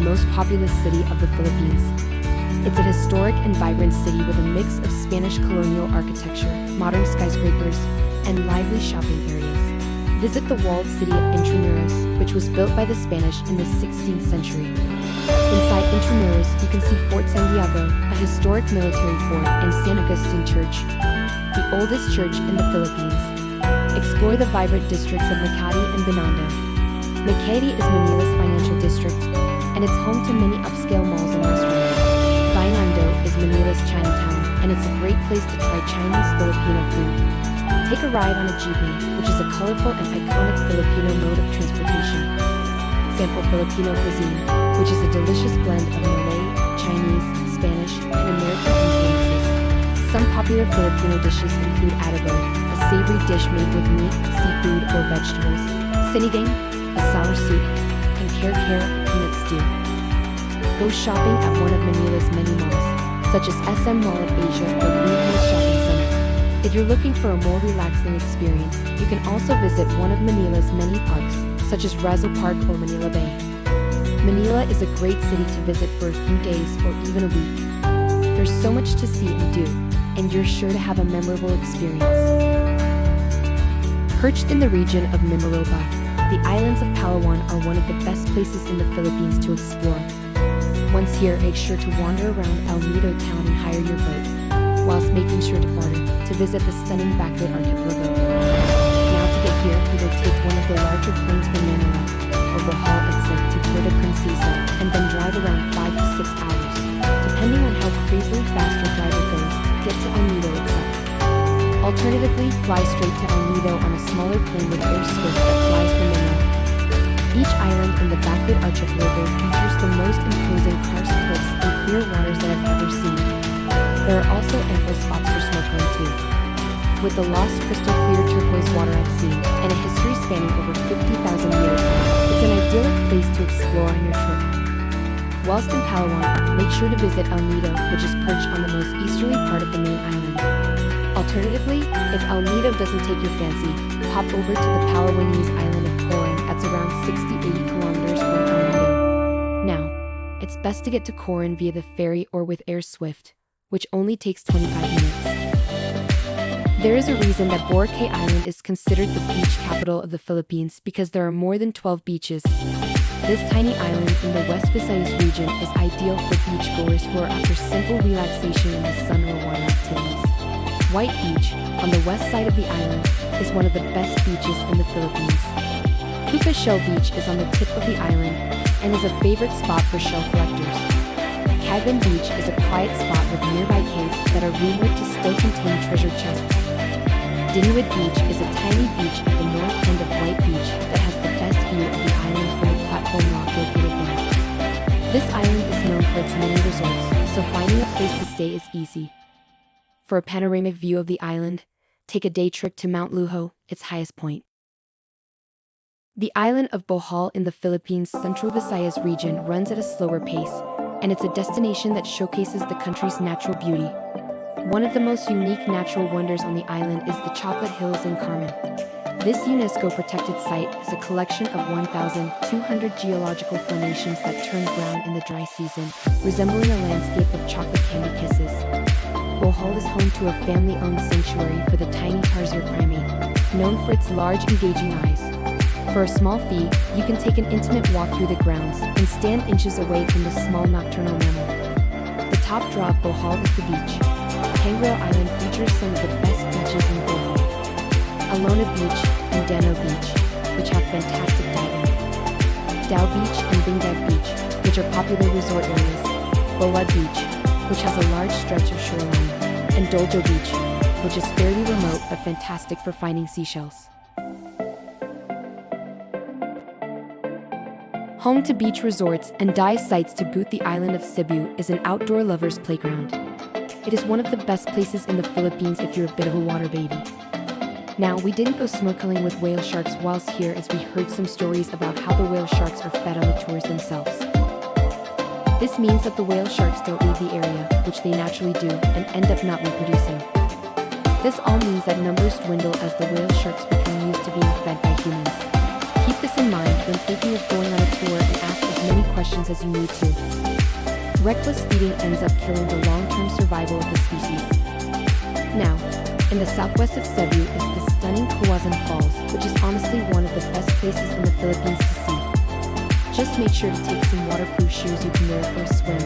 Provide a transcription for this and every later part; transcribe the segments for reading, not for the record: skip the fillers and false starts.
most populous city of the Philippines. It's a historic and vibrant city with a mix of Spanish colonial architecture, modern skyscrapers, and lively shopping areas. Visit the walled city of Intramuros, which was built by the Spanish in the 16th century. Inside Intramuros, you can see Fort Santiago, a historic military fort, and San Agustin Church, the oldest church in the Philippines. Explore the vibrant districts of Makati and Binondo. Makati is Manila's financial district, and it's home to many upscale malls and restaurants. Binondo is Manila's Chinatown, and it's a great place to try Chinese Filipino food. Take a ride on a jeepney, which is a colorful and iconic Filipino mode of transportation. Sample Filipino cuisine, which is a delicious blend of Malay, Chinese, Spanish, and American influences. Some popular Filipino dishes include adobo, a savory dish made with meat, seafood, or vegetables, sinigang, a sour soup, and kare-kare, a peanut stew. Go shopping at one of Manila's many malls, such as SM Mall of Asia or Green Hills Shopping Center. If you're looking for a more relaxing experience, you can also visit one of Manila's many parks, such as Razzle Park or Manila Bay. Manila is a great city to visit for a few days or even a week. There's so much to see and do, and you're sure to have a memorable experience. Perched in the region of Mimaropa, the islands of Palawan are one of the best places in the Philippines to explore. Once here, make sure to wander around El Nido town and hire your boat, whilst making sure to barter to visit the stunning backlit archipelago. Now to get here, either take one of the larger planes from Manila, or Bohol exit to Puerto Princesa, and then drive around 5 to 6 hours, depending on how crazily fast your driver goes, to get to El Nido itself. Alternatively, fly straight to El Nido on a smaller plane with air Swift that flies from Manila. Each island in the backlit archipelago features the most imposing karst cliffs and clear waters that I've ever seen. There are also ample spots for snorkeling too. With the lost crystal clear turquoise water I've seen, and a history spanning over 50,000 years, it's an idyllic place to explore on your trip. Whilst in Palawan, make sure to visit El Nido, which is perched on the most easterly part of the main island. Alternatively, if El Nido doesn't take your fancy, hop over to the Palawanese island of Coron that's around 60-80 kilometers from El Nido. Now, it's best to get to Coron via the ferry or with Air Swift, which only takes 25 minutes. There is a reason that Boracay Island is considered the beach capital of the Philippines because there are more than 12 beaches. This tiny island in the West Visayas region is ideal for beachgoers who are after simple relaxation in the sun or water activities. White Beach, on the west side of the island, is one of the best beaches in the Philippines. Puka Shell Beach is on the tip of the island and is a favorite spot for shell collectors. Cagban Beach is a quiet spot with nearby caves that are rumored to still contain treasure chests. Dinuid Beach is a tiny beach at the north end of White Beach that has the best view of the island from the platform rock located there. This island is known for its many resorts, so finding a place to stay is easy. For a panoramic view of the island, take a day trip to Mount Luho, its highest point. The island of Bohol in the Philippines' Central Visayas region runs at a slower pace, and it's a destination that showcases the country's natural beauty. One of the most unique natural wonders on the island is the Chocolate Hills in Carmen. This UNESCO-protected site is a collection of 1,200 geological formations that turn brown in the dry season, resembling a landscape of chocolate candy kisses. Bohol is home to a family-owned sanctuary for the tiny tarsier primate, known for its large, engaging eyes. For a small fee, you can take an intimate walk through the grounds and stand inches away from the small nocturnal mammal. The top draw of Bohol is the beach. Panguil Island features some of the best beaches in Bohol. Alona Beach and Dano Beach, which have fantastic diving. Dao Beach and Bingag Beach, which are popular resort areas. Boa Beach, which has a large stretch of shoreline, and Doljo Beach, which is fairly remote but fantastic for finding seashells. Home to beach resorts and dive sites to boot, the island of Cebu is an outdoor lover's playground. It is one of the best places in the Philippines if you're a bit of a water baby. Now, we didn't go snorkeling with whale sharks whilst here, as we heard some stories about how the whale sharks are fed on the tours themselves. This means that the whale sharks don't leave the area, which they naturally do, and end up not reproducing. This all means that numbers dwindle as the whale sharks become used to being fed by humans. Keep this in mind when thinking of going on a tour and ask as many questions times as you need to. Reckless speeding ends up killing the long-term survival of the species. Now, in the southwest of Cebu is the stunning Kawasan Falls, which is honestly one of the best places in the Philippines to see. Just make sure to take some waterproof shoes you can wear for a swim.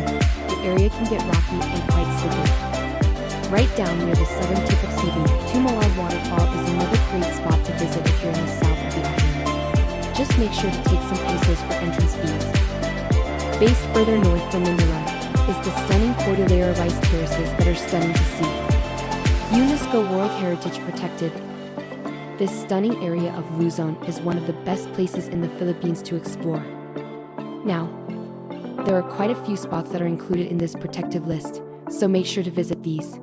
The area can get rocky and quite slippery. Right down near the southern tip of Cebu, Tumalab Waterfall is another great spot to visit if you're in the south of the island. Just make sure to take some pesos for entrance fees. Based further north from Manila is the stunning Cordillera Rice Terraces that are stunning to see. UNESCO World Heritage Protected. This stunning area of Luzon is one of the best places in the Philippines to explore. Now, there are quite a few spots that are included in this protective list, so make sure to visit these.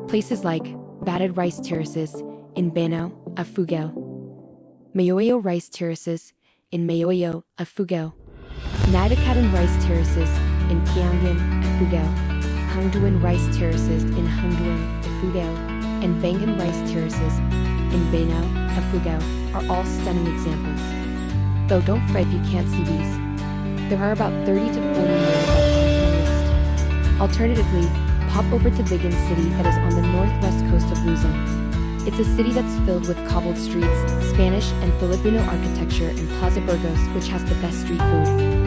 Places like Batted Rice Terraces in Banao, Ifugao, Mayoyo Rice Terraces in Mayoyo, Ifugao, Nadakatan Rice Terraces in Kiangan, Ifugao, Hangduan Rice Terraces in Hangduan, Ifugao, and Bangan Rice Terraces in Banao, Ifugao are all stunning examples. Though don't fret if you can't see these. There are about 30 to 40 more that are on the list. Alternatively, pop over to Bigan City that is on the northwest coast of Luzon. It's a city that's filled with cobbled streets, Spanish and Filipino architecture, and Plaza Burgos, which has the best street food.